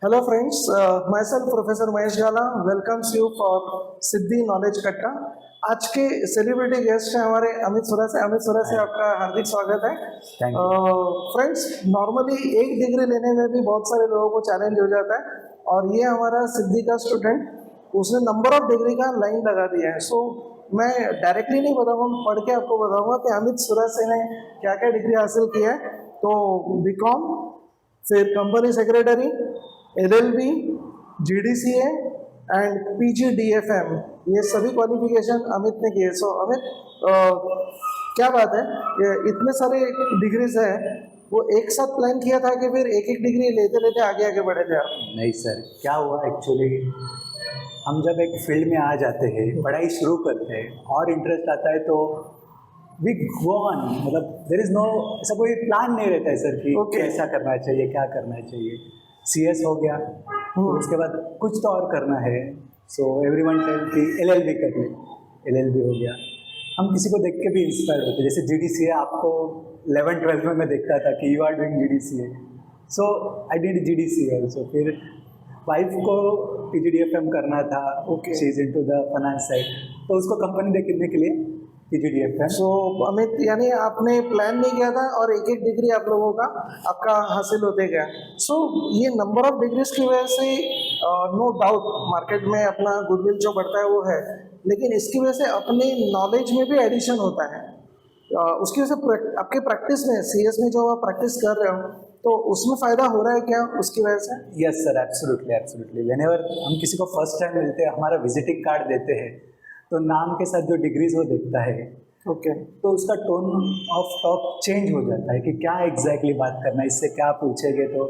Hello friends, myself Professor Mahesh Gala welcomes you for Siddhi knowledge कट्टा। आज के celebrity guest हैं हमारे अमित सुरा से आपका हार्दिक स्वागत है। Thank फ्रेंड्स, नॉर्मली एक डिग्री लेने में भी बहुत सारे लोगों को चैलेंज हो जाता है और ये हमारा सिद्धि का स्टूडेंट उसने नंबर ऑफ डिग्री का लाइन लगा दिया है। सो मैं डायरेक्टली नहीं बताऊंगा, पढ़ के आपको बताऊंगा कि अमित सुरा से ने क्या क्या डिग्री हासिल की है। तो बीकॉम, फिर company secretary, LLB, GDCA and PGDFM, ये सभी क्वालिफिकेशन अमित ने किए। सो अमित, क्या बात है, ये इतने सारे डिग्रीज हैं, वो एक साथ प्लान किया था कि फिर एक एक डिग्री लेते लेते आगे आगे बढ़े थे आप? नहीं सर, क्या हुआ एक्चुअली, हम जब एक फील्ड में आ जाते हैं, पढ़ाई शुरू करते हैं और इंटरेस्ट आता है तो वी गो ऑन। मतलब देयर इज़ नो, ऐसा कोई प्लान नहीं रहता है सर कि कैसा करना चाहिए, क्या करना चाहिए। CS हो गया, फिर उसके बाद कुछ तो और करना है। सो एवरीवन टेल कि LLB कर ले, LLB हो गया। हम किसी को देख के भी इंस्पायर होते हैं, जैसे GDCA आपको 11th-12th में मैं देखता था कि you are doing GDCA, so I did GDCA also. फिर वाइफ को PGDFM करना था, she is into the finance side, तो उसको कंपनी देखने के लिए PGDFM। सो अमित, यानी आपने प्लान नहीं किया था और एक एक डिग्री आप लोगों का आपका हासिल होते गया। सो ये नंबर ऑफ डिग्रीज की वजह से नो डाउट मार्केट में अपना गुडविल जो बढ़ता है वो है, लेकिन इसकी वजह से अपने नॉलेज में भी एडिशन होता है। उसकी वजह से आपके प्रैक्टिस में, CS में जो आप प्रैक्टिस कर रहे हो, तो उसमें फ़ायदा हो रहा है क्या उसकी वजह से? Yes sir, absolutely absolutely. Whenever हम किसी को फर्स्ट टाइम मिलते हैं, हमारा विजिटिंग कार्ड देते हैं, तो नाम के साथ जो डिग्रीज वो देखता है, तो उसका टोन ऑफ टॉक चेंज हो जाता है कि क्या एग्जैक्टली बात करना है, इससे क्या पूछेंगे, तो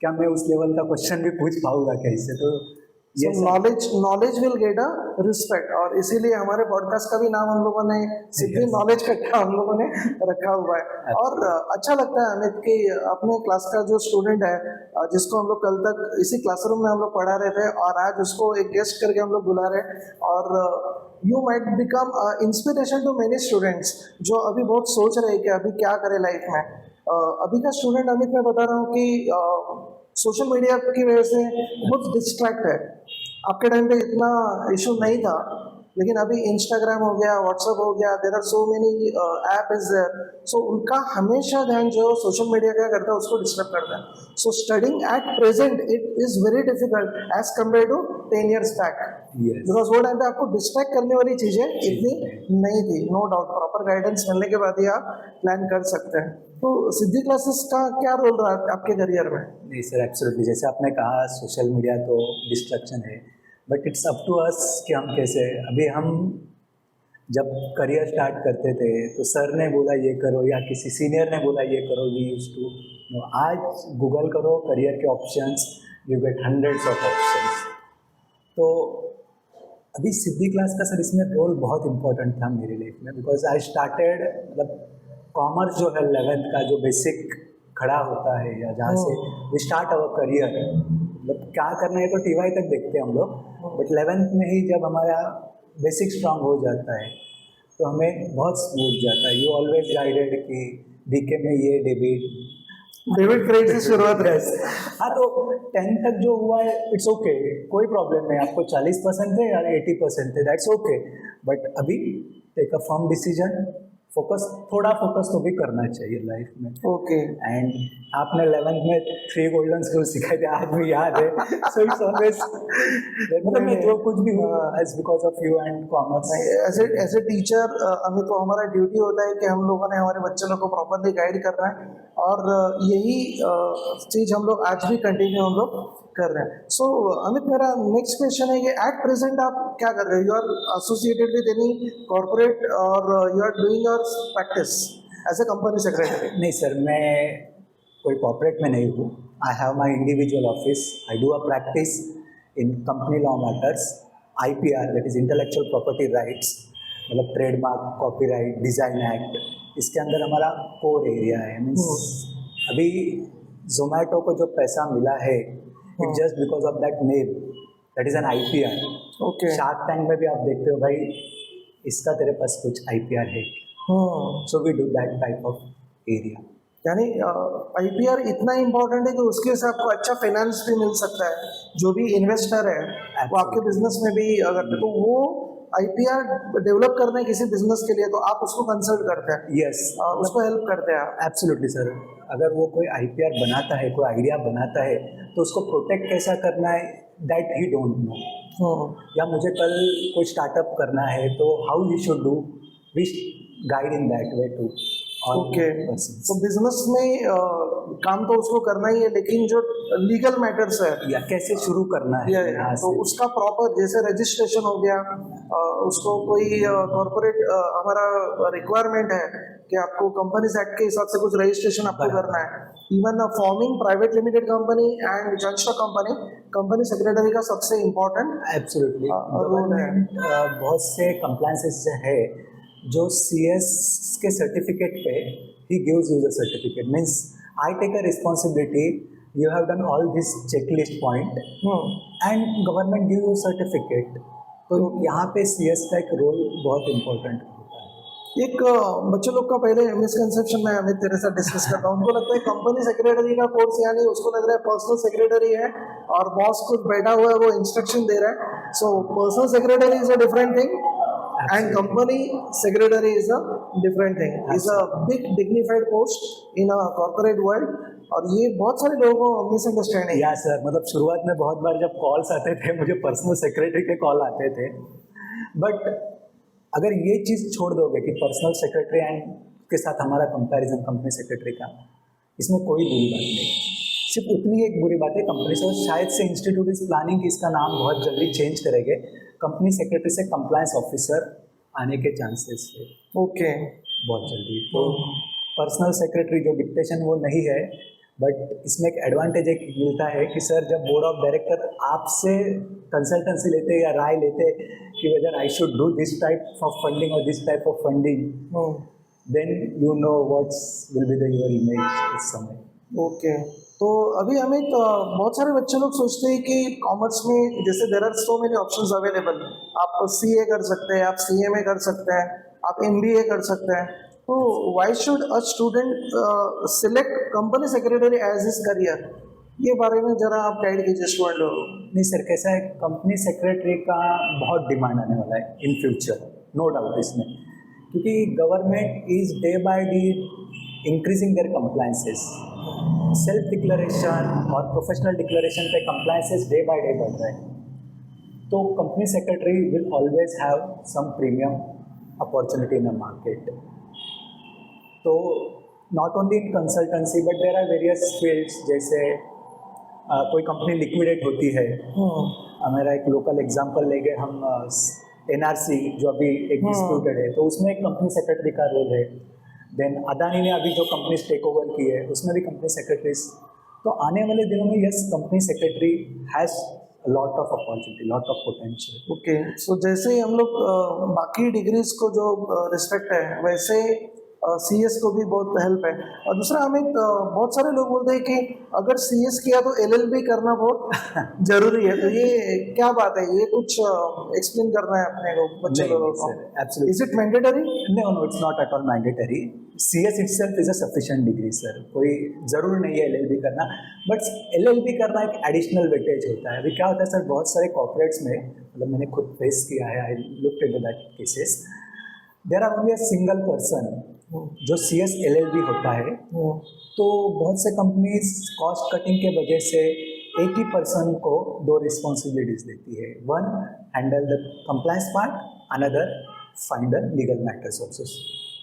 क्या मैं उस लेवल का क्वेश्चन भी पूछ पाऊंगा क्या इससे। तो knowledge will get a respect, और इसीलिए हमारे पॉडकास्ट का भी नाम हम लोगों ने सिद्धि नॉलेज कट्टा हम लोगों ने रखा हुआ है। और अच्छा लगता है अमित कि अपने क्लास का जो स्टूडेंट है, जिसको हम लोग कल तक इसी क्लासरूम में हम लोग पढ़ा रहे थे और आज उसको एक गेस्ट करके हम लोग बुला रहे हैं, और you might become inspiration to many students जो अभी बहुत सोच रहे हैं कि अभी क्या करें लाइफ में। अभी का स्टूडेंट अमित, मैं बता रहा हूँ कि सोशल मीडिया की वजह से बहुत डिस्ट्रैक्ट है। आपके टाइम पे इतना इशू नहीं था, लेकिन अभी इंस्टाग्राम हो गया, व्हाट्सएप हो गया, there are so many app is there. So उनका हमेशा ध्यान जो सोशल मीडिया क्या करता है उसको डिस्टर्ब करता है। So studying at present it is very difficult as compare to 10 years back, because वो टाइम पे आपको डिस्ट्रैक्ट करने वाली चीजें इतनी नहीं थी। नो डाउट प्रॉपर गाइडेंस मिलने के बाद ही आप प्लान कर सकते हैं। तो सिद्धि क्लासेस का क्या रोल रहा है आपके करियर में? नहीं सर, एब्सोल्युटली, जैसे आपने कहा सोशल मीडिया तो डिस्ट्रक्शन है, but it's up to us कि हम कैसे। अभी हम जब करियर स्टार्ट करते थे तो सर ने बोला ये करो या किसी सीनियर ने बोला ये करो, वी यूज टू। आज गूगल करो करियर के options, you get hundreds of options. तो अभी सिद्धि क्लास का सर इसमें रोल बहुत इंपॉर्टेंट था मेरी लाइफ में, बिकॉज आई स्टार्टेड, मतलब कॉमर्स जो है 11th का जो बेसिक खड़ा होता है, या जहाँ से वी स्टार्ट अवर करियर, मतलब क्या करना है तो TY तक देखते हैं हम लोग, बट 11th में ही जब हमारा बेसिक स्ट्रांग हो जाता है तो हमें बहुत स्मूथ जाता है। यू ऑलवेज गाइडेड कि BK में ये डेविड क्रेग से शुरुआत है। हाँ, तो 10th तक जो हुआ है इट्स ओके, कोई प्रॉब्लम नहीं। आपको 40% थे या 80% थे, दैट्स ओके। बट अभी टेक अ फर्म डिसीजन, थोड़ा फोकस तो भी करना चाहिए लाइफ में। एंड आपने 11th में 3 गोल्डन स्कूल सिखाए थे, आज भी याद है। सो इट्स ऑलवेज, मतलब मैं जो कुछ भी हूँ it's because of you and commerce. As a teacher हमें तो हमारा ड्यूटी होता है कि हम लोगों ने हमारे बच्चों लोग को प्रॉपरली गाइड करना है, और यही चीज़ हम लोग आज भी कंटिन्यू हम लोग कर रहे हैं। सो अमित, मेरा नेक्स्ट क्वेश्चन है कि एट प्रेजेंट आप क्या कर रहे हो? You are associated with any corporate और you are doing your practice as a company secretary? नहीं सर, मैं कोई कॉर्पोरेट में नहीं हूँ। I have my individual office, I do a practice in company law matters, IPR, that is intellectual property rights, मतलब trademark, copyright, design act, इसके अंदर हमारा कोर एरिया है। मीन्स अभी जोमेटो को जो पैसा मिला है it just because of that name, that is an IPR। Shark tank में भी आप देखते हो भाई, इसका तेरे पास कुछ IPR है, so we do that type of area. यानी आईपीआर इतना इम्पोर्टेंट है कि उसके से आपको अच्छा फाइनेंस भी मिल सकता है। जो भी इन्वेस्टर है वो आपके बिजनेस में भी अगर तो वो आईपीआर डेवलप करना है किसी बिजनेस के लिए तो आप उसको कंसल्ट करते हैं, यस, उसको हेल्प करते हैं आप। Absolutely sir. अगर वो कोई आईपीआर बनाता है, कोई आइडिया बनाता है, तो उसको प्रोटेक्ट कैसा करना है दैट ही डोंट नो। या मुझे कल कोई स्टार्टअप करना है तो how he should do, we guide in that way too. Okay, तो बिजनेस में काम तो उसको करना ही है, लेकिन जो लीगल मैटर्स है या कैसे शुरू करना है यहाँ तो से। उसका प्रॉपर जैसे रजिस्ट्रेशन हो गया, उसको कोई कॉर्पोरेट हमारा रिक्वायरमेंट है कि आपको कंपनीज एक्ट के हिसाब से कुछ रजिस्ट्रेशन आपको बराबर। करना है। Even forming private limited company and joint stock company, company secretary का सबसे इम्पोर्टेंट एब्सोल्युटली रोल है। गवर्नमेंट बहुत से कंप्लायंसेस है जो सीएस के सर्टिफिकेट पे ही gives you the certificate, means I take a responsibility, you have done all this checklist point and government give you certificate. तो यहाँ पे सीएस का एक रोल बहुत इम्पोर्टेंट होता है। एक बच्चे लोग का पहले मिसकंसेप्शन में अमित तेरे साथ डिस्कस करता हूँ, उनको लगता है कंपनी सेक्रेटरी का कोर्स, यानी उसको लग रहा है पर्सनल सेक्रेटरी है और बॉस कुछ बैठा हुआ है वो इंस्ट्रक्शन दे रहा है। So personal secretary is a different thing and company secretary is a different thing, is a big dignified post in a corporate world। और ये बहुत सारे लोगों को मिसअंडरस्टैंडिंग। या सर, मतलब शुरुआत में बहुत बार जब कॉल्स आते थे मुझे पर्सनल सेक्रेटरी के कॉल आते थे, बट अगर ये चीज़ छोड़ दोगे कि पर्सनल सेक्रेटरी एंड के साथ हमारा कंपैरिजन कंपनी सेक्रेटरी का, इसमें कोई बुरी बात नहीं। सिर्फ उतनी एक बुरी बात है कंपनी से, शायद से इंस्टीट्यूट इज प्लानिंग कि इसका नाम बहुत जल्दी चेंज करेंगे, कंपनी सेक्रेटरी से कंप्लायंस ऑफिसर आने के चांसेस है ओके बहुत जल्दी। तो पर्सनल सेक्रेटरी जो डिक्टेशन वो नहीं है, बट इसमें एक एडवांटेज एक मिलता है कि सर जब बोर्ड ऑफ डायरेक्टर आपसे कंसल्टेंसी लेते या राय लेते कि whether I should do this type of funding और this type of funding, then you know what's will be the your image इस समय। ओके, तो अभी हमें बहुत सारे बच्चे लोग सोचते हैं कि कॉमर्स में जैसे there are so many options available, आप सीए कर सकते हैं, आप सीएमए कर सकते हैं, आप एमबीए कर सकते हैं, तो why should a student select company secretary as his career? ये बारे में जरा आप गाइड कीजिए स्टूडेंट लोगों को। नहीं सर, कैसा है, कंपनी सेक्रेटरी का बहुत डिमांड आने वाला है इन फ्यूचर, नो डाउट इसमें, क्योंकि government is day by day increasing their compliances. Self declaration और प्रोफेशनल डिक्लेरेशन पे कंप्लायंसेस डे बाय डे बढ़ रहे हैं, तो company secretary will always have some premium opportunity in the market. तो not only in consultancy but there are various fields, जैसे कोई company liquidate होती है, हमारा एक लोकल एग्जांपल लेंगे हम, एनआरसी जो अभी एक डिस्प्यूटेड है, तो उसमें एक कंपनी सेक्रेटरी का रोल है। देन अदानी ने अभी जो कंपनी टेक ओवर की है उसमें भी कंपनी सेक्रेटरीज, तो आने वाले दिनों में yes company secretary has lot of opportunity, lot of potential. Okay, so जैसे ही हम लोग बाकी डिग्रीज को जो रिस्पेक्ट है, वैसे सीएस को भी बहुत हेल्प है। और दूसरा हमें बहुत सारे लोग बोलते हैं कि अगर सीएस किया तो एलएलबी करना बहुत जरूरी है, तो ये क्या बात है? ये कुछ एक्सप्लेन करना है अपने को बच्चे लोगों को। Is it mandatory? No no, it's not at all mandatory. CS itself is a sufficient degree sir, कोई ज़रूर नहीं है एलएलबी करना, बट एलएलबी करना एक एडिशनल वेटेज होता है। अभी क्या होता है सर, बहुत सारे कॉर्पोरेट्स में, मतलब मैंने खुद फेस किया है, I looked into that cases, there are only a single person जो सीएस एलएलबी होता है, तो बहुत से कंपनीज कॉस्ट कटिंग के वजह से एक ही पर्सन को दो रिस्पॉन्सिबिलिटीज देती है, one handle the compliance part, another find the legal matters also.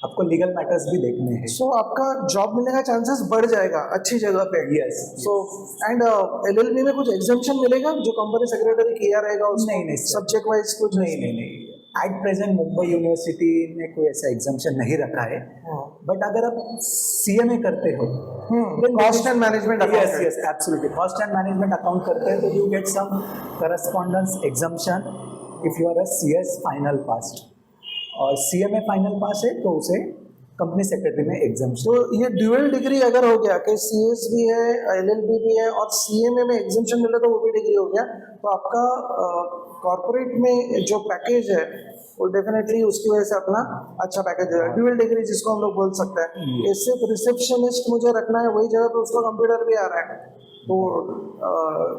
आपको लीगल मैटर्स भी देखने हैं। सो आपका जॉब मिलने का चांसेस बढ़ जाएगा अच्छी जगह पे। यस। सो एंड एलएलबी में कुछ एग्जम्पशन मिलेगा जो कंपनी सेक्रेटरी किया रहेगा उसको? नहीं सब्जेक्ट वाइज कुछ नहीं, एट प्रेजेंट मुंबई यूनिवर्सिटी ने कोई ऐसा एग्जाम्पशन नहीं रखा है, बट अगर आप सीएमए करते हो, cost and management, yes yes absolutely, cost and management account करते हैं, तो you get some correspondence exemption if you are a CS final pass, और सीएमए फाइनल पास है तो उसे कंपनी सेक्रेटरी में एग्जाम्पशन। तो ये ड्यूअल डिग्री अगर हो गया कि सीएस भी है, एलएलबी भी है और सीएमए में एग्जाम्पशन मिले तो वो भी डिग्री हो गया, तो आपका कॉर्पोरेट में जो पैकेज है वो डेफिनेटली उसकी वजह से अपना अच्छा पैकेज है, ड्यूअल डिग्री जिसको हम लोग बोल सकते हैं कि सिर्फ रिसेप्शनिस्ट मुझे रखना है, वही जगह पे उसको कंप्यूटर भी आ रहा है, तो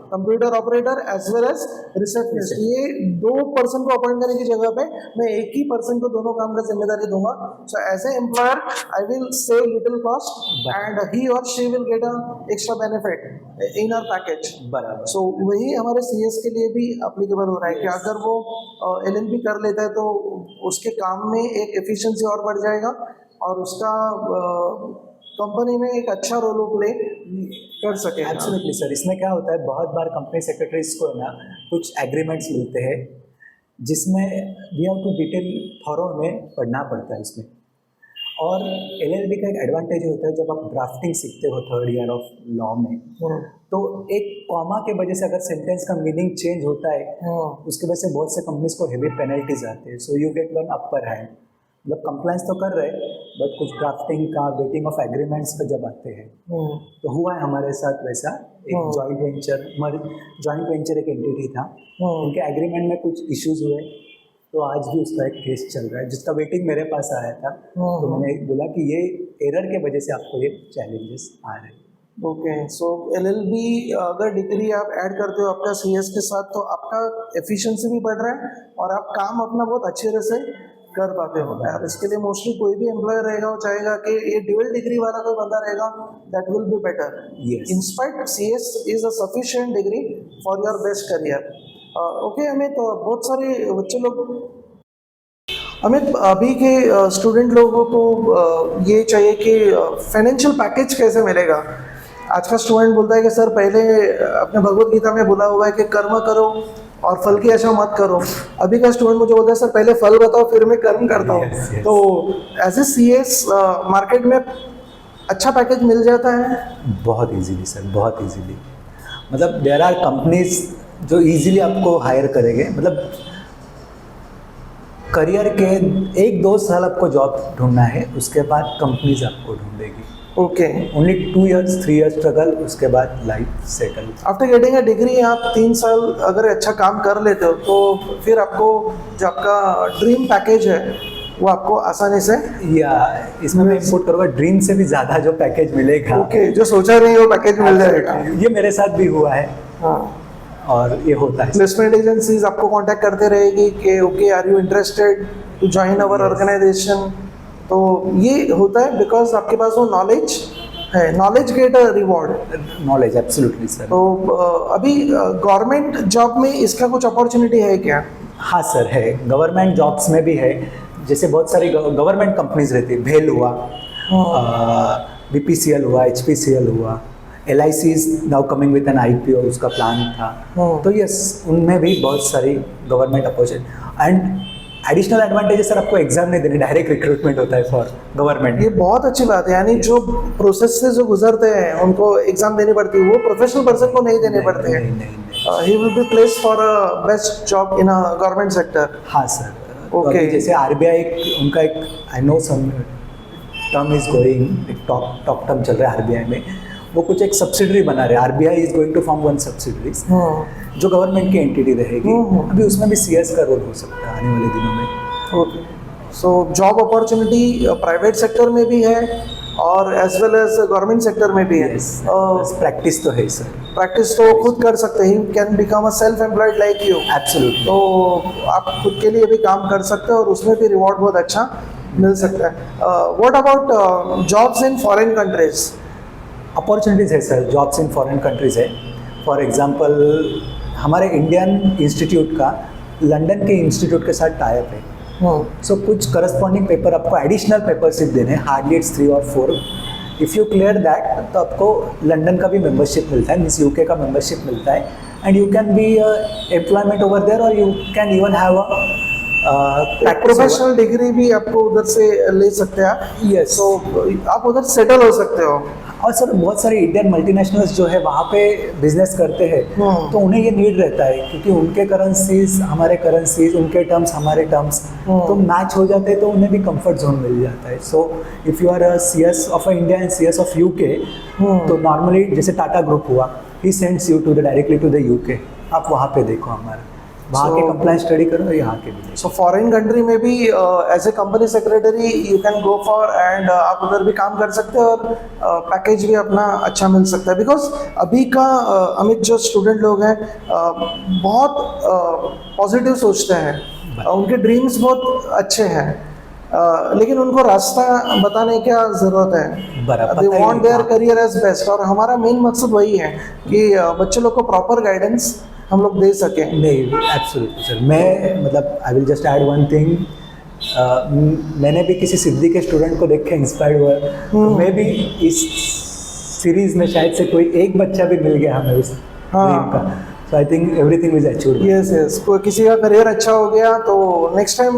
computer operator as well as receptionist, ये 2 पर्सन को अपॉइंट करने की जगह पे मैं एक ही पर्सन को दोनों काम का जिम्मेदारी दूंगा. So as a employer I will save little cost and he और she will get a extra benefit in our package. बराबर. सो वही हमारे सीएस के लिए भी एप्लीकेबल हो रहा है कि अगर वो एलएलबी कर लेता है तो उसके काम में एक एफिशिएंसी और बढ़ जाएगा और उसका कंपनी में एक अच्छा रोल प्ले कर सके. Absolutely sir. इसमें क्या होता है, बहुत बार कंपनी सेक्रेटरीज को ना कुछ एग्रीमेंट्स मिलते हैं जिसमें we have to detail thorough में पढ़ना पड़ता है इसमें. और एलएलबी का एक एडवांटेज होता है, जब आप ड्राफ्टिंग सीखते हो 3rd ईयर ऑफ लॉ में, तो एक कॉमा के वजह से अगर सेंटेंस का मीनिंग चेंज होता है उसकी वजह से बहुत से कंपनीज को हेवी पेनल्टीज आते हैं. So you get one upper hand. मतलब कंप्लायंस तो कर रहे बट कुछ ड्राफ्टिंग का वेटिंग ऑफ एग्रीमेंट्स पे जब आते हैं तो हुआ है हमारे साथ वैसा. एक जॉइंट वेंचर एक एंटिटी था, उनके एग्रीमेंट में कुछ इश्यूज हुए, तो आज भी उसका एक केस चल रहा है जिसका वेटिंग मेरे पास आया था. तो मैंने बोला कि ये एरर के वजह से आपको ये चैलेंजेस आ रहे हैं. ओके. सो एलएलबी अगर डिग्री आप ऐड करते हो आपका सीएस के साथ तो आपका एफिशिएंसी भी बढ़ रहा है और आप काम अपना बहुत अच्छे तरह से कर पाते हो. और इसके लिए मोस्टली कोई भी एम्प्लॉयर रहेगा वो चाहेगा कि ये ड्यूअल डिग्री वाला कोई बंदा रहेगा, that will be better. In spite CS is a sufficient degree for your best career. Okay Amit, बहुत सारे बच्चे लोग, अमित अभी के स्टूडेंट लोगों को ये चाहिए कि फाइनेंशियल पैकेज कैसे मिलेगा. आज का स्टूडेंट बोलता है कि सर पहले अपने भगवत गीता में बोला हुआ है कि कर्म करो और फल की आशा मत करो. अभी का स्टूडेंट मुझे बोलता है सर पहले फल बताओ फिर मैं कर्म करता हूँ. तो एज ए सीएस मार्केट में अच्छा पैकेज मिल जाता है बहुत इजीली सर, बहुत इजीली. मतलब देयर आर कंपनीज जो इजीली आपको हायर करेंगे. मतलब करियर के 1-2 साल आपको जॉब ढूंढना है, उसके बाद कंपनीज आपको ढूंढेगी. Okay. Only 2 years 3 years struggle, उसके बाद life settle. After getting a degree आप 3 साल अगर अच्छा काम कर लेते हो तो फिर आपको जो आपका ड्रीम पैकेज है वो आपको आसानी से, या इसमें मैं इम्पोर्ट करूँगा, ड्रीम से भी ज़्यादा जो पैकेज मिलेगा. ओके. जो सोचा नहीं वो पैकेज मिल जाएगा. ये मेरे साथ भी हुआ है. हाँ. और ये होता है. प्लेसमेंट एजेंसीज आपको कांटेक्ट करते रहेगी कि okay are you interested to join our organisation. तो ये होता है बिकॉज आपके पास वो नॉलेज है. Knowledge get a reward. Knowledge absolutely sir. तो अभी गवर्नमेंट जॉब में इसका कुछ अपॉर्चुनिटी है क्या? हाँ सर है. गवर्नमेंट जॉब्स में भी है. जैसे बहुत सारी गवर्नमेंट कंपनीज रहती है, भेल हुआ, बीपीसीएल हुआ, एचपीसीएल हुआ, LIC is now coming with an IPO, उसका प्लान था. तो यस, उनमें भी बहुत सारी government opportunity. And additional advantage sir, आपको एग्जाम नहीं देने, डायरेक्ट रिक्रूटमेंट होता है फॉर गवर्नमेंट. ये बहुत अच्छी बात है. यानी जो प्रोसेस से जो गुजरते हैं उनको एग्जाम देनी पड़ती है, वो प्रोफेशनल पर्सन को नहीं देने पड़ते हैं. He will be placed for a best job in a government sector. हाँ सर. ओके. जैसे RBI उनका एक, I know some term is going, एक टॉप टर्म चल रहा है RBI में, वो कुछ एक सब्सिडरी बना रहे हैं. RBI is going to form 1 subsidiaries जो गवर्नमेंट की एंटिटी रहेगी. अभी उसमें भी CS का रोल हो सकता है आने वाले दिनों में. Okay. So job opportunity private sector में भी है और as well as government sector में भी है. प्रैक्टिस तो है सर. प्रैक्टिस तो खुद कर सकते हैं. Can become a self employed like you. Absolutely. तो आप खुद के लिए भी काम कर सकते हैं और उसमें भी रिवॉर्ड बहुत अच्छा मिल सकता है. What about jobs in foreign countries? Opportunities है sir. Jobs in foreign countries है. फॉर एग्जांपल हमारे इंडियन इंस्टीट्यूट का लंदन के इंस्टीट्यूट के साथ टाई अप है. सो कुछ करस्पॉन्डिंग पेपर आपको एडिशनल पेपर सिर्फ देने हैं. Hardly it's 3 or 4. If you clear that तो आपको लंदन का भी मेंबरशिप मिलता है, मीन्स UK का मेंबरशिप मिलता है. And you can be employment over there और you can even have a professional degree भी आपको उधर से ले सकते हैं. यस. तो आप उधर सेटल हो सकते हो. और सर बहुत सारे इंडियन मल्टीनेशनल्स जो है वहाँ पे बिजनेस करते हैं, तो उन्हें ये नीड रहता है क्योंकि उनके करेंसीज हमारे करेंसीज, उनके टर्म्स हमारे टर्म्स तो मैच हो जाते हैं, तो उन्हें भी कंफर्ट जोन मिल जाता है. So if you are a CS of India and CS of UK, तो नॉर्मली जैसे टाटा ग्रुप हुआ, he sends you to the directly to the UK. आप वहाँ पे देखो हमारा. वहाँ के कंप्लाइंस स्टडी करो, यहाँ के भी। सो फॉरेन कंट्री में भी as a company secretary you can go for, एंड आप उधर भी काम कर सकते हो और पैकेज भी अपना अच्छा मिल सकता है। बिकॉज अभी का अमित जो स्टूडेंट लोग हैं बहुत पॉजिटिव सोचते हैं, उनके ड्रीम्स बहुत अच्छे हैं, लेकिन उनको रास्ता बताने की ज़रूरत है। बराबर, दे पता ही वांट देयर हाँ। करियर एज बेस्ट, और हमारा मेन मकसद वही है कि बच्चे लोग को प्रॉपर गाइडेंस हम लोग दे सकें। नहीं, एब्सोल्युटली सर। मैं मतलब I will just add one thing, मैंने भी किसी सिद्धि के स्टूडेंट को देख के इंस्पायर्ड हुआ, तो मैं भी इस सीरीज में शायद से कोई एक बच्चा भी मिल गया हमें उस ड्रीम का। So I think everything is achieved. Yes yes, कोई किसी का करियर अच्छा हो गया तो नेक्स्ट टाइम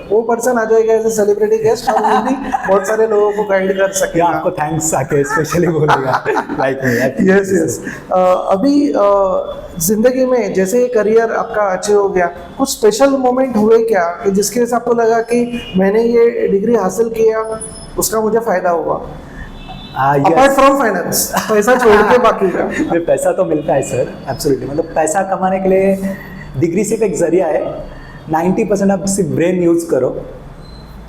वो पर्सन आ जाएगा एज ए सेलिब्रिटी गेस्ट, और वो भी बहुत सारे लोगों को गाइड कर सकेगा। आपको थैंक्स आके स्पेशली बोलेगा लाइक मी। Yes yes. अभी जिंदगी में जैसे ये करियर आपका अचीव हो गया, कुछ स्पेशल मोमेंट हुए क्या कि जिसकी वजह से आपको लगा कि मैंने ये डिग्री हासिल किया, उसका मुझे फायदा हुआ अपार्ट फ्रॉम फाइनेंस, पैसा छोड़ के बाकी का? पैसा तो मिलता है सर, एब्सोल्युटली। मतलब पैसा कमाने के लिए डिग्री सिर्फ एक जरिया है। 90% आप सिर्फ ब्रेन यूज करो,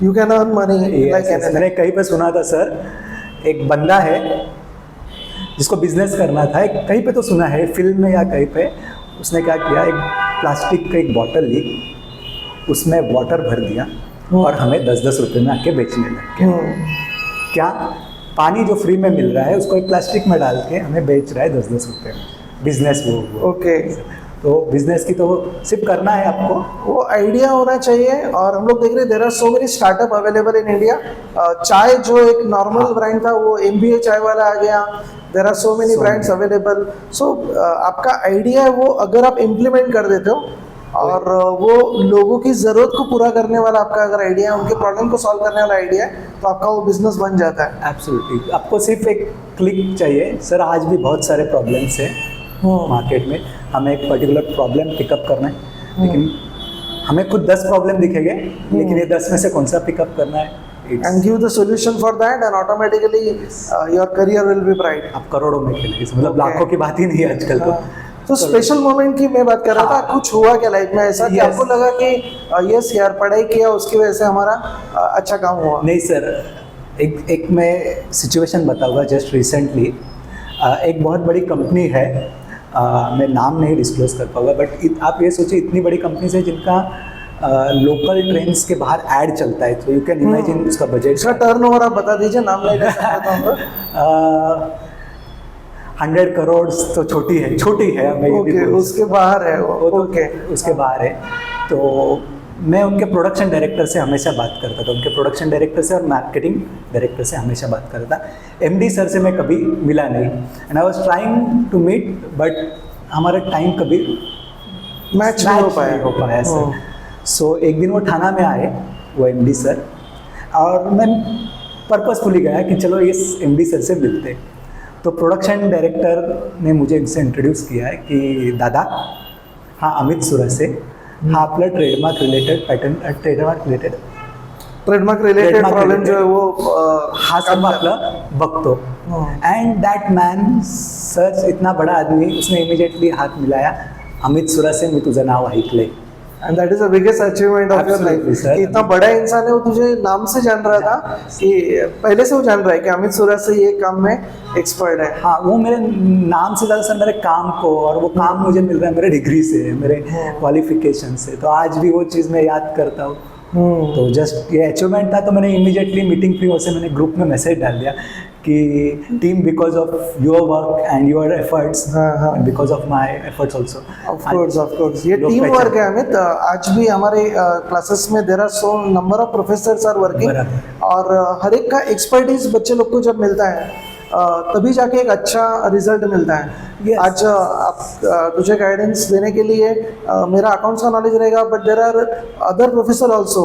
you can earn money like anything. मैंने कहीं पे सुना था सर, एक बंदा है जिसको बिजनेस करना था, कहीं पे तो सुना है फिल्म में या कहीं पे, उसने क्या किया, एक प्लास्टिक का एक बॉटल ली, उसमें वाटर भर दिया और हमें 10-10 रुपये में आके बेचने लग गया। क्या पानी जो फ्री में मिल रहा है उसको एक प्लास्टिक में डाल के हमें बेच रहा है 10-10 रुपये में। बिजनेस वो ओके। तो बिजनेस की तो सिर्फ करना है आपको, वो आइडिया होना चाहिए। और हम लोग देख रहे हैं there are so many startup available in India. चाय जो एक नॉर्मल ब्रांड था वो MBA चाय वाला आ गया। There are so many brands available. So आपका आइडिया है वो अगर आप इम्प्लीमेंट कर देते हो और वो लोगों की ज़रूरत को पूरा करने वाला आपका अगर आइडिया है, उनके प्रॉब्लम को सॉल्व करने वाला आइडिया है, तो आपका वो बिजनेस बन जाता है। एब्सोल्युटली। आपको सिर्फ एक क्लिक चाहिए सर। आज भी बहुत सारे प्रॉब्लम्स हैं मार्केट में, हमें एक पर्टिकुलर प्रॉब्लम पिकअप करना है, लेकिन हमें खुद 10 प्रॉब्लम दिखेंगे, लेकिन ये 10 में से कौन सा पिकअप करना है, and give the solution for that, and automatically your career will be bright. आप करोड़ों में खेलेंगे, मतलब लाखों की बात ही नहीं है आजकल। तो स्पेशल मोमेंट की मैं बात कर रहा था, कुछ हुआ क्या लाइफ में ऐसा कि आपको लगा कि यस यार पढ़ाई किया उसकी वजह से हमारा अच्छा काम हुआ? नहीं सर, एक मैं सिचुएशन बताऊंगा। जस्ट रिसेंटली एक बहुत बड़ी कंपनी है, मैं नाम नहीं डिस्क्लोज कर पाऊंगा, बट आप ये सोचिए इतनी बड़ी कंपनी है जिनका लोकल ट्रेन्स के बाहर ऐड चलता है, तो यू कैन इमेजिन उसका बजट। उसका टर्नओवर आप बता दीजिए, नाम नहीं ले सकता। 100 करोड़ तो छोटी है हमें। ओके, उसके बाहर है वो। ओके, उसके बाहर है। तो मैं उनके प्रोडक्शन डायरेक्टर से हमेशा बात करता था, उनके प्रोडक्शन डायरेक्टर से और मार्केटिंग डायरेक्टर से हमेशा बात करता था। MD सर से मैं कभी मिला नहीं, and I was trying to meet, but हमारा टाइम कभी मैच नहीं हो पाया सर। सो एक दिन वो थाना में आए, वो MD सर, और मैं पर्पसफुली गया कि चलो इस MD सर से मिलते। तो प्रोडक्शन डायरेक्टर ने मुझे इनसे इंट्रोड्यूस किया है कि दादा, हाँ अमित सुरा से, हाँ आपला ट्रेडमार्क रिलेटेड प्रॉब्लेम जो है वो हा सब आपला बघतो। एंड दैट मैन सर, इतना बड़ा आदमी, उसने इमिजिएटली हाथ मिलाया, अमित सुरा से मी तुझं नाव ऐकलंय। And that is the biggest achievement of your life. इतना बड़ा इंसान है, वो तुझे नाम से जान रहा था कि पहले से वो जान रहा है कि अमित सुरा से ये काम में एक्सपर्ट है। हाँ, वो मेरे नाम से ज़्यादा सर मेरे काम को, और वो काम मुझे मिल रहा है मेरे डिग्री से, मेरे क्वालिफिकेशन से, तो आज भी वो चीज़ मैं याद करता हूँ। तो जस्ट ये अचीवमेंट था, तो मैंने इमीडिएटली मीटिंग फ्री होकर मैंने ग्रुप में मैसेज डाल दिया कि team, because of your work and your efforts, because of my efforts also. Of course ये टीम वर्क है अमित। आज भी हमारे क्लासेस में there are so number of professors are working, और हर एक का एक्सपर्टीज बच्चे लोग को जब मिलता है तभी जाके एक अच्छा रिजल्ट मिलता है। आज तुझे गाइडेंस देने के लिए मेरा अकाउंट्स का नॉलेज रहेगा, but there are other professor also,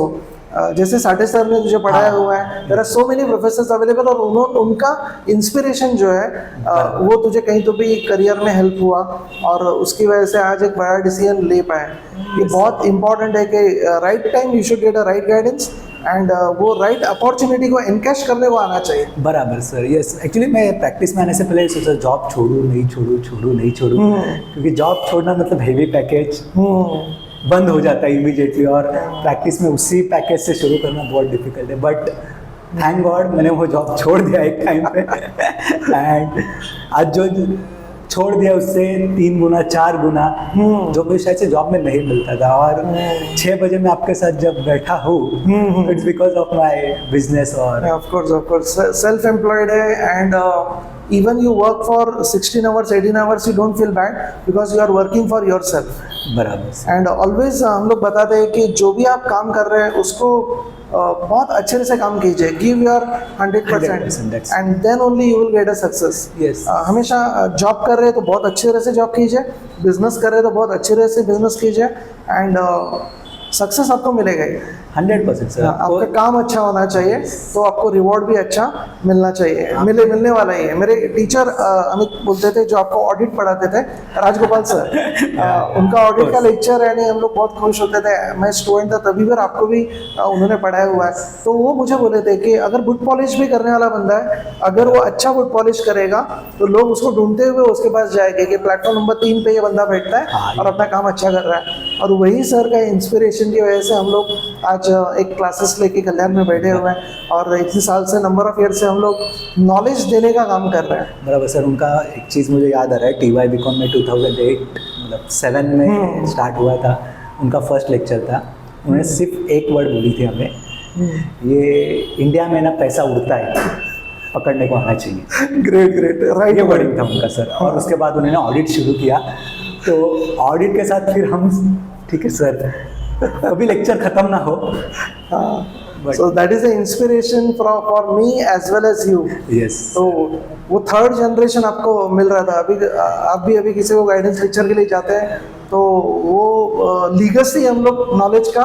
जैसे साठे सर ने तुझे पढ़ाया हुआ है। There are so many professors available, और उनका इंस्पिरेशन जो है वो तुझे कहीं तो भी करियर में हेल्प हुआ, और उसकी वजह से आज एक बड़ा डिसीजन ले पाए। ये बहुत इंपॉर्टेंट है कि right time you should get a right guidance, and वो राइट अपॉर्चुनिटी को एनकैश करने को आना चाहिए। बराबर सर, यस। एक्चुअली मैं प्रैक्टिस में आने से पहले सोचा जॉब छोड़ूं नहीं छोड़ूं, क्योंकि जॉब छोड़ना मतलब हेवी पैकेज, बंद हो जाता है इमीडिएटली, और प्रैक्टिस में उसी पैकेज से शुरू करना बहुत डिफिकल्ट है। बट थैंक गॉड मैंने वो जॉब छोड़ दिया एक टाइम पे एंड आज जो छोड़ दिया उससे 3 गुना 4 गुना जो मुझे शायद से जॉब में नहीं मिलता था। और 6 बजे मैं आपके साथ जब बैठा हूँ it's because of my business. और ऑफ कोर्स सेल्फ एम्प्लॉयड है and even you work for 16 hours 18 hours you don't feel bad because you are working for yourself। बराबर। एंड ऑलवेज हम लोग बताते हैं कि जो भी आप काम कर रहे हैं उसको बहुत अच्छे से काम कीजिए, give your 100% and then only you will get a success. Yes। हमेशा जॉब कर रहे हैं तो बहुत अच्छे तरह से जॉब कीजिए, बिजनेस कर रहे हैं तो बहुत अच्छे तरह से बिजनेस कीजिए एंड सक्सेस आपको मिलेगा ही। 100% सर। आपका काम अच्छा होना चाहिए तो आपको रिवॉर्ड भी अच्छा मिलना चाहिए, मिलने वाला ही है। मेरे टीचर अमित बोलते थे, जो आपको ऑडिट पढ़ाते थे, राजगोपाल सर, उनका ऑडिट का लेक्चर है, नहीं हम लोग बहुत खुश होते थे। मैं स्टूडेंट था तभी, पर आपको भी उन्होंने पढ़ाया हुआ है। तो वो मुझे बोले थे कि अगर बुट पॉलिश भी करने वाला बंदा है, अगर वो अच्छा बुट पॉलिश करेगा तो लोग उसको ढूंढते हुए उसके पास जाएंगे कि प्लेटफॉर्म नंबर 3 पे ये बंदा बैठता है और अपना काम अच्छा कर रहा है। और वही सर का इंस्पिरेशन की वजह से हम लोग आज एक क्लासेस लेके कल्याण में बैठे हुए हैं और इतने साल से, नंबर ऑफ ईयर से हम लोग नॉलेज देने का काम कर रहे हैं। बराबर सर। उनका एक चीज़ मुझे याद आ रहा है, TY बीकॉम में 2008 मतलब 7 में स्टार्ट हुआ था, उनका फर्स्ट लेक्चर था। उन्होंने सिर्फ एक वर्ड बोली थी हमें, ये इंडिया में ना पैसा उड़ता है, पकड़ने को आना चाहिए। ग्रेट राइट, ये वर्डिंग था उनका सर। और उसके बाद उन्होंने ऑडिट शुरू किया, तो ऑडिट के साथ फिर हम, ठीक है सर अभी लेक्चर खत्म ना हो। So that is the inspiration for me as well as you। Yes। तो वो थर्ड जनरेशन आपको मिल रहा था। अभी आप भी अभी किसी को गाइडेंस लेक्चर के लिए जाते हैं तो वो लीगसी हम लोग नॉलेज का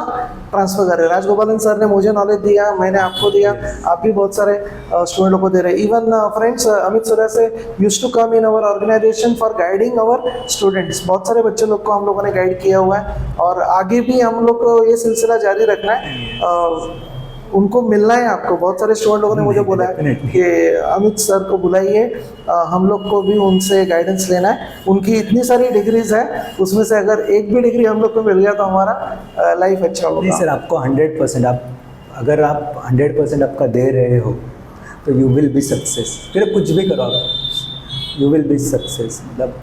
ट्रांसफर कर रहे हैं। राजगोपालन सर ने मुझे नॉलेज दिया, मैंने आपको दिया, आप भी बहुत सारे स्टूडेंटों को दे रहे हैं। इवन फ्रेंड्स, अमित सूर्या से used to come in our organisation for guiding our students. बहुत सारे बच्चे लोग को हम लोगों ने गाइड किया हुआ है और आगे भी हम लोग को ये सिलसिला जारी रखना है। उनको मिलना है आपको। बहुत सारे स्टूडेंट लोगों ने मुझे बोला है कि अमित सर को बुलाइए, हम लोग को भी उनसे गाइडेंस लेना है। उनकी इतनी सारी डिग्रीज है, उसमें से अगर एक भी डिग्री हम लोग को मिल गया तो हमारा लाइफ अच्छा होगा। नहीं सर, आपको 100% अगर आप 100% आपका दे रहे हो तो यू विल बी सक्सेस। फिर कुछ भी करो आप, यू विल बी सक्सेस। मतलब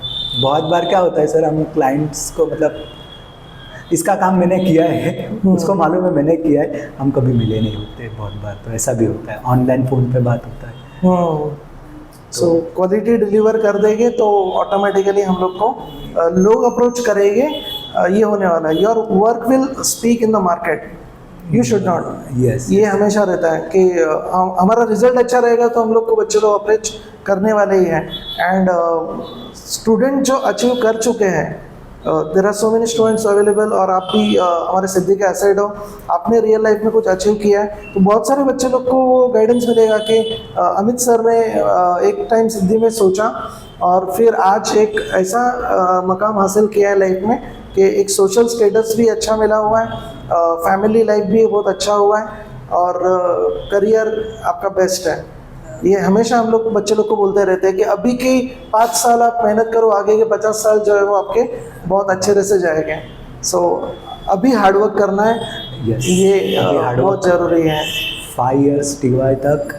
बहुत बार क्या होता है सर, हम क्लाइंट्स को मतलब इसका काम मैंने किया है, उसको मालूम है मैंने किया है, हम कभी मिले नहीं होते। बहुत बार तो ऐसा भी होता है, ऑनलाइन फ़ोन पे बात होता है। सो क्वालिटी डिलीवर कर देंगे तो ऑटोमेटिकली हम लोग को लोग अप्रोच करेंगे। ये होने वाला है, your work will speak in the market, you should not. Yes, ये हमेशा रहता है कि हमारा रिजल्ट अच्छा रहेगा तो हम लोग को बच्चे लोग अप्रोच करने वाले ही हैं। एंड स्टूडेंट जो अचीव कर चुके हैं, there are so many students available, और आप भी हमारे सिद्धि के एसेट हो, आपने रियल लाइफ में कुछ अचीव किया है तो बहुत सारे बच्चे लोग को वो गाइडेंस मिलेगा कि अमित सर ने एक टाइम सिद्धि में सोचा और फिर आज एक ऐसा मकाम हासिल किया है लाइफ में कि एक सोशल स्टेटस भी अच्छा मिला हुआ है, फैमिली लाइफ भी बहुत अच्छा हुआ है और करियर आपका बेस्ट है। ये हमेशा हम लोग बच्चे लोग को बोलते रहते हैं कि अभी की 5 साल आप मेहनत करो, आगे के 50 साल जो है वो आपके बहुत अच्छे तरह से जाएंगे। सो अभी हार्डवर्क करना है। Yes, ये बहुत ज़रूरी है। 5 years TY तक,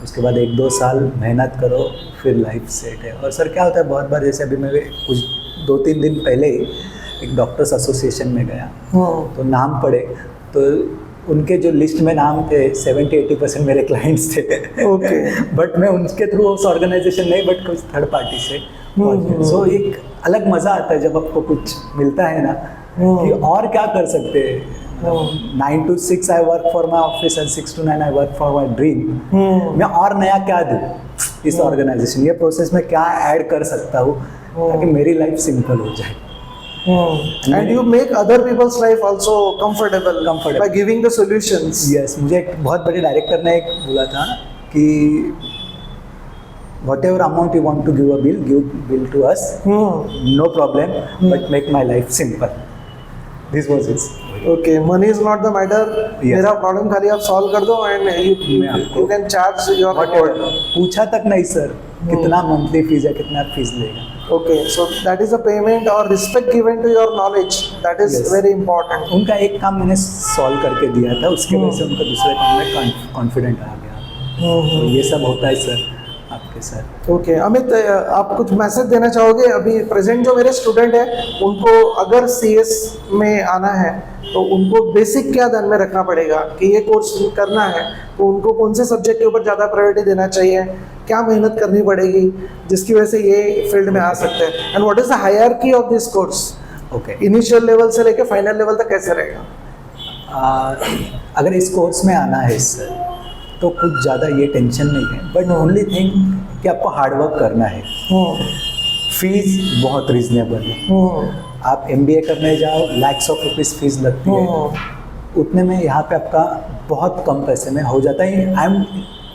उसके बाद 1-2 साल मेहनत करो, फिर लाइफ सेट है। और सर क्या होता है बहुत बार, जैसे अभी मैं कुछ 2-3 दिन पहले एक डॉक्टर्स एसोसिएशन में गया तो नाम पढ़े तो उनके जो लिस्ट में नाम थे 70-80% मेरे क्लाइंट्स थे। ओके। बट मैं उनके थ्रू उस ऑर्गेनाइजेशन नहीं, बट कुछ थर्ड पार्टी से। सो एक अलग मज़ा आता है जब आपको कुछ मिलता है ना कि और क्या कर सकते हैं। 9 to 6 I work for my office and 6 to 9 I work for my dream. मैं और नया क्या दूँ इस ऑर्गेनाइजेशन, ये प्रोसेस में क्या ऐड कर सकता हूँ ताकि मेरी लाइफ सिंपल हो जाए। And you make other people's life also comfortable by giving the solutions। Yes, मुझे एक बहुत बड़े डायरेक्टर ने एक बोला था कि whatever amount you want to give a bill, give bill to us, no problem, but make my life simple। This was it। Okay, money is not the matter। मेरा प्रॉब्लम खाली आप सॉल्व कर दो and you can charge your whatever। पूछा तक नहीं sir कितना monthly fees है, कितना फीस लेगा, Okay, so that is a payment or respect given to your knowledge. That is Yes. very important. उनका एक काम मैंने सॉल्व करके दिया था, उसके वजह से उनका दूसरे काम में कॉन्फिडेंट आ गया। तो ये सब होता है सर आपके साथ। ओके अमित, आप कुछ मैसेज देना चाहोगे? अभी प्रेजेंट जो मेरे स्टूडेंट हैं उनको अगर सीएस में आना है तो उनको बेसिक क्या ध्यान में रखना पड़ेगा कि ये कोर्स करना है तो उनको कौन से सब्जेक्ट के ऊपर ज़्यादा प्रायोरिटी देना चाहिए, क्या मेहनत करनी पड़ेगी जिसकी वजह से ये फील्ड में आ सकते हैं, and what is the hierarchy of this course? Okay, initial level से लेकर फाइनल लेवल तक कैसे रहेगा? अगर इस कोर्स में आना है सर तो कुछ ज़्यादा ये टेंशन नहीं है, बट ओनली थिंग कि आपको हार्डवर्क करना है। फीस बहुत रीजनेबल है। आप एमबीए करने जाओ, लैक्स ऑफ रुपीज़ फीस लगती है, उतने में यहाँ पे आपका बहुत कम पैसे में हो जाता है। I am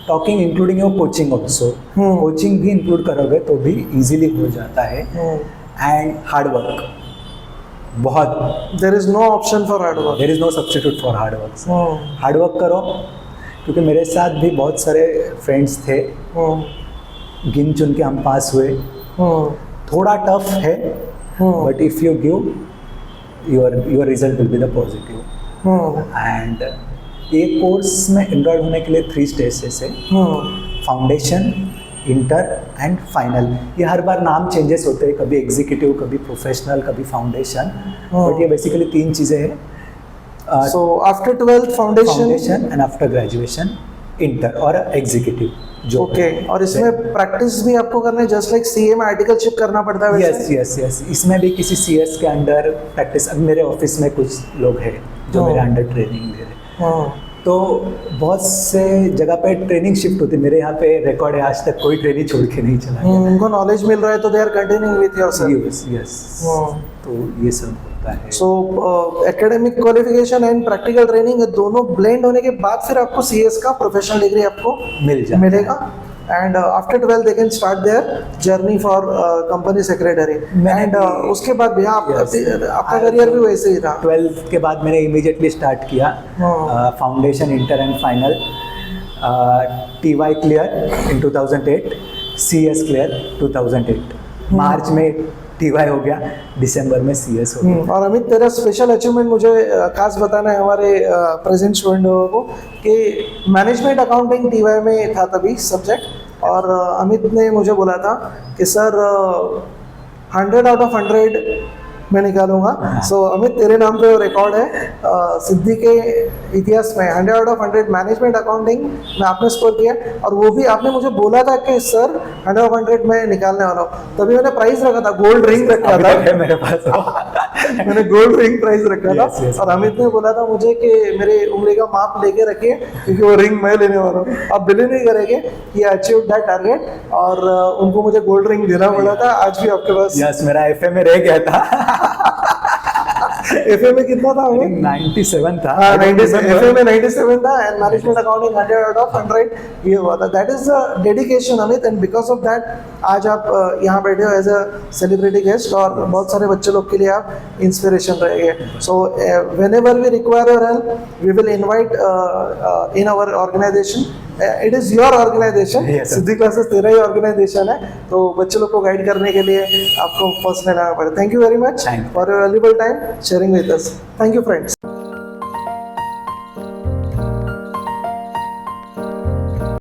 talking including your coaching also, coaching भी इंक्लूड करोगे तो भी इजीली हो जाता है। एंड हार्डवर्क बहुत, there is no option for hard work, there is no substitute for hard work. Hard work करो, क्योंकि मेरे साथ भी बहुत सारे फ्रेंड्स थे, गिन चुन के हम पास हुए। थोड़ा टफ है, but if you give your result will be the positive. And ये कोर्स में एनरोल होने के लिए 3 स्टेजेस है, फाउंडेशन, इंटर एंड फाइनल। ये हर बार नाम चेंजेस होते हैं, कभी एग्जीक्यूटिव, कभी प्रोफेशनल, कभी फाउंडेशन, बट ये बेसिकली 3 चीज़ें हैं। So after 12th foundation and after graduation inter और एग्जीक्यूटिव जो। ओके, और इसमें प्रैक्टिस भी आपको करना है, जस्ट लाइक सीए में आर्टिकलशिप करना पड़ता है यस यस यस, इसमें भी किसी सीएस के अंडर प्रैक्टिस। अब मेरे ऑफिस में कुछ लोग हैं जो मेरे अंडर ट्रेनिंग ले रहे हैं, तो बहुत से जगह पे ट्रेनिंग शिफ्ट होती है। मेरे यहाँ पे रिकॉर्ड है, आज तक कोई ट्रेनिंग छोड़ के नहीं चला गया। उनको नॉलेज मिल रहा है तो they are continuing with yourself. Yes yes, तो ये सब होता है। So academic qualification and practical training दोनों ब्लेंड होने के बाद फिर आपको सीएस का प्रोफेशनल डिग्री आपको मिलेगा। And after 12 they can start their journey for company secretary. And उसके बाद भी आपका करियर भी वैसे ही था। 12th के बाद मैंने इमीडिएटली स्टार्ट किया foundation, inter and final. TY clear in 2008, CS clear 2008। मार्च में TY हो गया, दिसंबर में CS हो गया। और अमित, तेरा स्पेशल अचीवमेंट मुझे खास बताना है हमारे प्रेजेंट स्टूडेंट लोगों को कि मैनेजमेंट अकाउंटिंग TY में था तभी सब्जेक्ट, और अमित ने मुझे बोला था कि सर 100 आउट ऑफ 100 मैं निकालूंगा। सो अमित, तेरे नाम पे रिकॉर्ड है सिद्धि के इतिहास में 100 आउट ऑफ 100 मैनेजमेंट अकाउंटिंग में आपने स्कोर किया, और वो भी आपने मुझे बोला था कि सर 100 ऑफ 100 मैं निकालने वाला हूँ। तभी मैंने प्राइस रखा था, गोल्ड रिंग रखा था मेरे पास मैंने गोल्ड रिंग प्राइस रखा था। yes, और अमित ने बोला था मुझे कि मेरे उंगली का माप लेके रखिए क्योंकि वो रिंग मैं लेने वाला हूँ। आप बिलीव नहीं करेंगे, ये अचीव दैट टारगेट, और उनको मुझे गोल्ड रिंग देना पड़ा था। आज भी आपके पास यस, मेरा FA में रह गया था। FA में कितना था? 97 था। FA में 97 था, and management accounting 100 out of 100 ये हुआ था। That is the dedication Amit, and because of that आज आप यहाँ बैठे हो एज अ सेलिब्रिटी गेस्ट, और बहुत सारे बच्चे लोग के लिए आप इंस्पिरेशन रहेंगे। So whenever we require your help we will invite in our organisation. It is your organisation, Siddhi classes तेरा ही ऑर्गेनाइजेशन है, तो बच्चे लोग को गाइड करने के लिए आपको पर्सनल आना पड़े। Thank you very much for your valuable time sharing with us. Thank you friends.